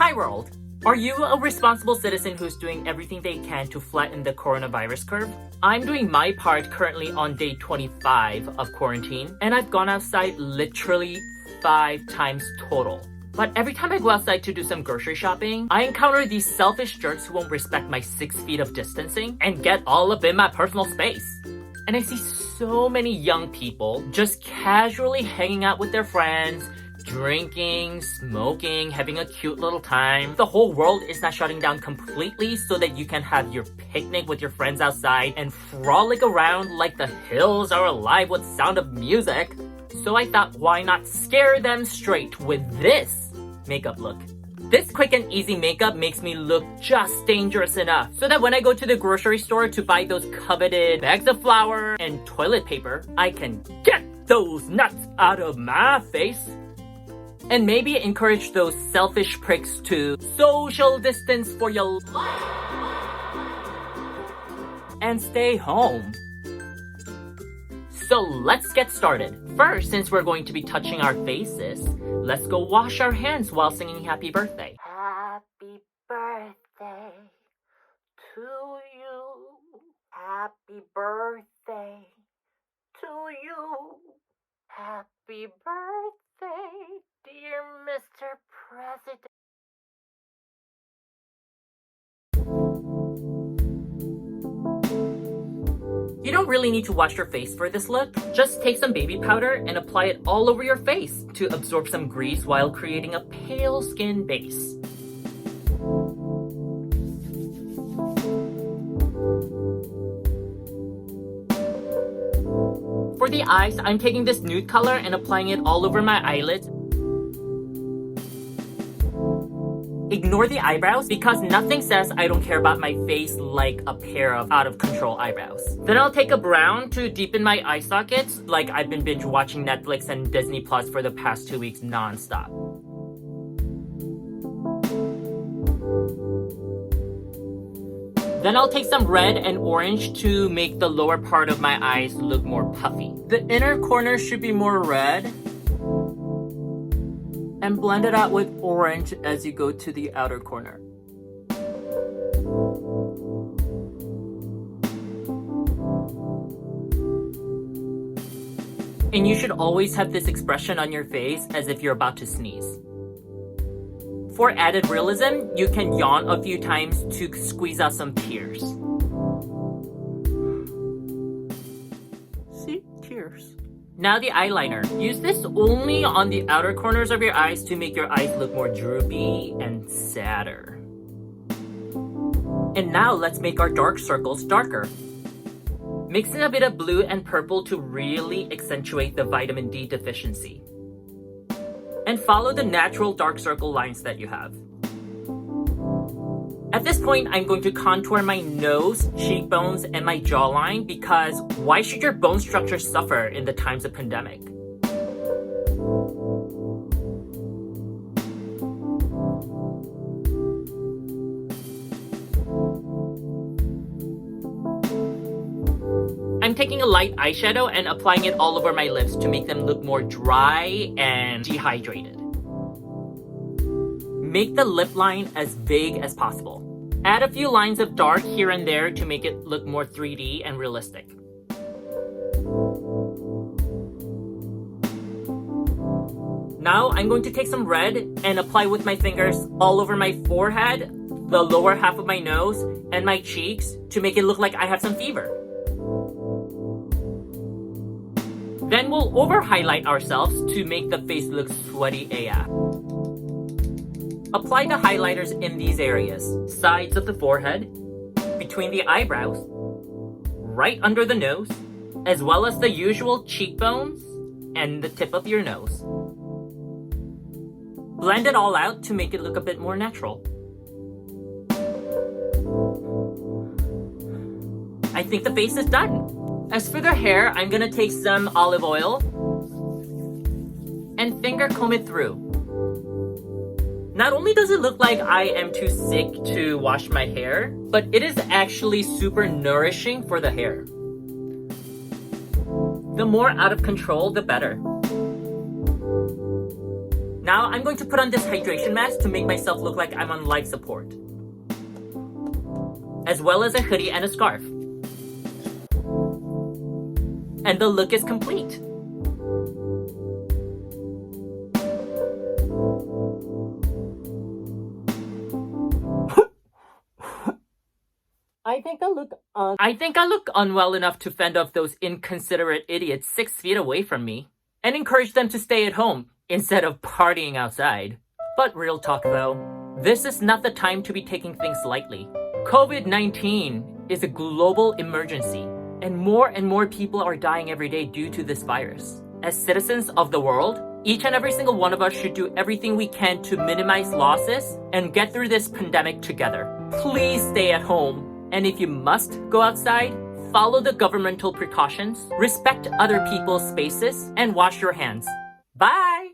Hi world! Are you a responsible citizen who's doing everything they can to flatten the coronavirus curve? I'm doing my part currently on day 25 of quarantine, and I've gone outside literally 5 times total. But every time I go outside to do some grocery shopping, I encounter these selfish jerks who won't respect my 6 feet of distancing and get all up in my personal space. And I see so many young people just casually hanging out with their friends, drinking, smoking, having a cute little time. The whole world is not shutting down completely so that you can have your picnic with your friends outside and frolic around like the hills are alive with sound of music. So I thought, why not scare them straight with this makeup look? This quick and easy makeup makes me look just dangerous enough so that when I go to the grocery store to buy those coveted bags of flour and toilet paper, I can get those nuts out of my face. And maybe encourage those selfish pricks to social distance for your life and stay home. So let's get started. First, since we're going to be touching our faces, let's go wash our hands while singing happy birthday. Happy birthday to you. Happy birthday to you. Happy birthday, dear Mr. President. You don't really need to wash your face for this look. Just take some baby powder and apply it all over your face to absorb some grease while creating a pale skin base. For the eyes, I'm taking this nude color and applying it all over my eyelids. Ignore the eyebrows because nothing says I don't care about my face like a pair of out-of-control eyebrows. Then I'll take a brown to deepen my eye sockets like I've been binge watching Netflix and Disney Plus for the past 2 weeks non-stop. Then I'll take some red and orange to make the lower part of my eyes look more puffy. The inner corner should be more red. And blend it out with orange as you go to the outer corner. And you should always have this expression on your face as if you're about to sneeze. For added realism, you can yawn a few times to squeeze out some tears. See? Tears. Now the eyeliner. Use this only on the outer corners of your eyes to make your eyes look more droopy and sadder. And now let's make our dark circles darker. Mix in a bit of blue and purple to really accentuate the vitamin D deficiency. And follow the natural dark circle lines that you have. At this point, I'm going to contour my nose, cheekbones, and my jawline because why should your bone structure suffer in the times of pandemic? I'm taking a light eyeshadow and applying it all over my lips to make them look more dry and dehydrated. Make the lip line as big as possible. Add a few lines of dark here and there to make it look more 3D and realistic. Now I'm going to take some red and apply with my fingers all over my forehead, the lower half of my nose, and my cheeks to make it look like I have some fever. Then we'll over-highlight ourselves to make the face look sweaty AF. Apply the highlighters in these areas, sides of the forehead, between the eyebrows, right under the nose, as well as the usual cheekbones and the tip of your nose. Blend it all out to make it look a bit more natural. I think the face is done. As for the hair, I'm gonna take some olive oil and finger comb it through. Not only does it look like I am too sick to wash my hair, but it is actually super nourishing for the hair. The more out of control, the better. Now I'm going to put on this hydration mask to make myself look like I'm on life support, as well as a hoodie and a scarf. And the look is complete. I think I look unwell enough to fend off those inconsiderate idiots 6 feet away from me and encourage them to stay at home instead of partying outside. But real talk though, this is not the time to be taking things lightly. COVID-19 is a global emergency, and more people are dying every day due to this virus. As citizens of the world, each and every single one of us should do everything we can to minimize losses and get through this pandemic together. Please stay at home. And if you must go outside, follow the governmental precautions, respect other people's spaces, and wash your hands. Bye!